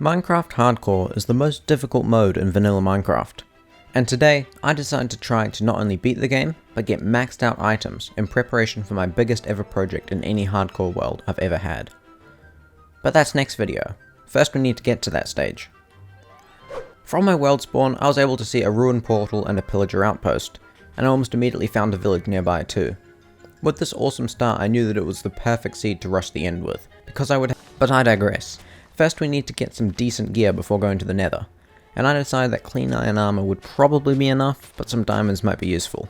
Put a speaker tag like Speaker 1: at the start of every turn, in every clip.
Speaker 1: Minecraft Hardcore is the most difficult mode in vanilla Minecraft, and today I decided to try to not only beat the game, but get maxed out items in preparation for my biggest ever project in any hardcore world I've ever had. But that's next video. First we need to get to that stage. From my world spawn I was able to see a ruined portal and a pillager outpost, and I almost immediately found a village nearby too. With this awesome start I knew that it was the perfect seed to rush the end with, but I digress. First we need to get some decent gear before going to the nether, and I decided that clean iron armor would probably be enough, but some diamonds might be useful.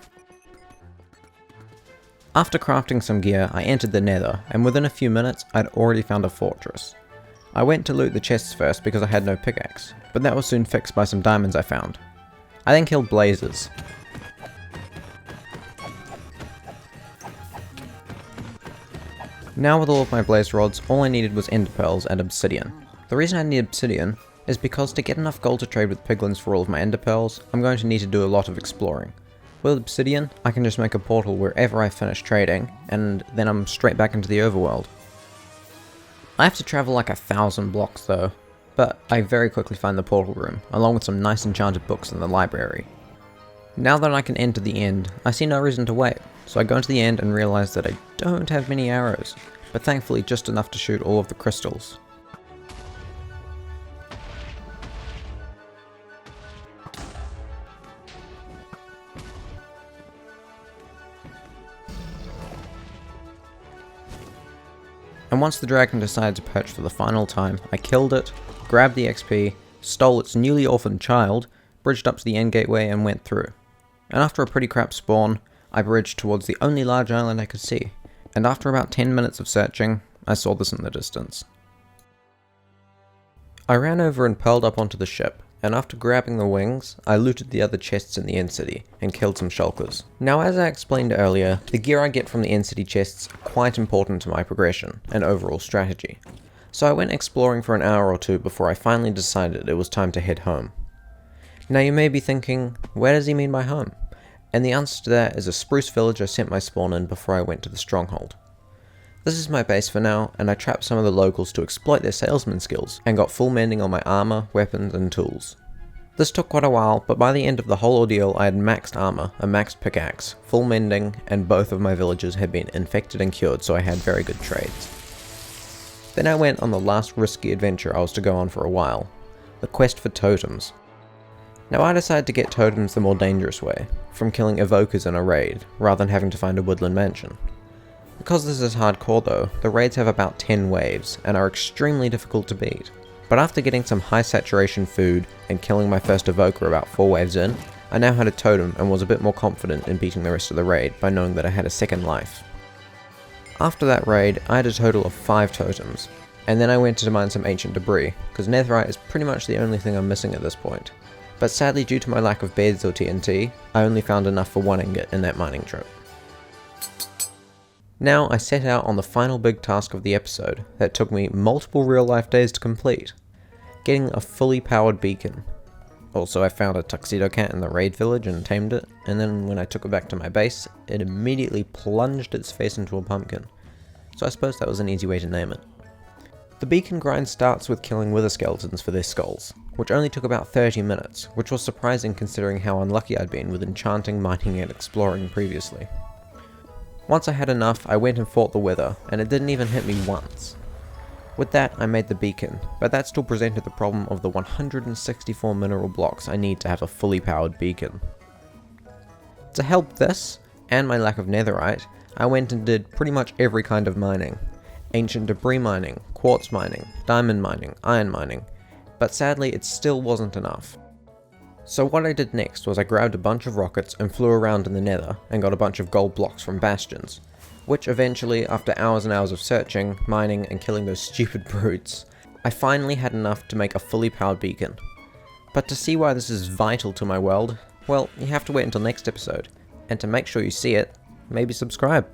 Speaker 1: After crafting some gear, I entered the nether, and within a few minutes I'd already found a fortress. I went to loot the chests first because I had no pickaxe, but that was soon fixed by some diamonds I found. I then killed blazes. Now with all of my blaze rods, all I needed was ender pearls and obsidian. The reason I need obsidian is because to get enough gold to trade with piglins for all of my ender pearls, I'm going to need to do a lot of exploring. With obsidian, I can just make a portal wherever I finish trading, and then I'm straight back into the overworld. I have to travel like 1,000 blocks though, but I very quickly find the portal room, along with some nice enchanted books in the library. Now that I can enter the end, I see no reason to wait, so I go into the end and realize that I don't have many arrows, but thankfully just enough to shoot all of the crystals. And once the dragon decided to perch for the final time, I killed it, grabbed the XP, stole its newly orphaned child, bridged up to the end gateway and went through. And after a pretty crap spawn, I bridged towards the only large island I could see, and after about 10 minutes of searching, I saw this in the distance. I ran over and pearled up onto the ship, and after grabbing the wings, I looted the other chests in the end city, and killed some shulkers. Now as I explained earlier, the gear I get from the end city chests are quite important to my progression, and overall strategy. So I went exploring for an hour or two before I finally decided it was time to head home. Now you may be thinking, where does he mean by home? And the answer to that is a spruce village I sent my spawn in before I went to the stronghold. This is my base for now, and I trapped some of the locals to exploit their salesman skills, and got full mending on my armor, weapons, and tools. This took quite a while, but by the end of the whole ordeal I had maxed armor, a maxed pickaxe, full mending, and both of my villagers had been infected and cured, so I had very good trades. Then I went on the last risky adventure I was to go on for a while, the quest for totems. Now I decided to get totems the more dangerous way, from killing evokers in a raid, rather than having to find a woodland mansion. Because this is hardcore though, the raids have about 10 waves, and are extremely difficult to beat. But after getting some high saturation food, and killing my first evoker about 4 waves in, I now had a totem and was a bit more confident in beating the rest of the raid by knowing that I had a second life. After that raid, I had a total of 5 totems, and then I went to mine some ancient debris, because netherite is pretty much the only thing I'm missing at this point. But sadly due to my lack of beds or TNT, I only found enough for 1 ingot in that mining trip. Now I set out on the final big task of the episode that took me multiple real life days to complete, getting a fully powered beacon. Also I found a tuxedo cat in the raid village and tamed it, and then when I took it back to my base, it immediately plunged its face into a pumpkin, so I suppose that was an easy way to name it. The beacon grind starts with killing wither skeletons for their skulls, which only took about 30 minutes, which was surprising considering how unlucky I'd been with enchanting, mining and exploring previously. Once I had enough, I went and fought the wither, and it didn't even hit me once. With that, I made the beacon, but that still presented the problem of the 164 mineral blocks I need to have a fully powered beacon. To help this, and my lack of netherite, I went and did pretty much every kind of mining. Ancient debris mining, quartz mining, diamond mining, iron mining, but sadly it still wasn't enough. So what I did next was I grabbed a bunch of rockets and flew around in the nether and got a bunch of gold blocks from bastions, which eventually, after hours and hours of searching, mining and killing those stupid brutes, I finally had enough to make a fully powered beacon. But to see why this is vital to my world, well, you have to wait until next episode, and to make sure you see it, maybe subscribe.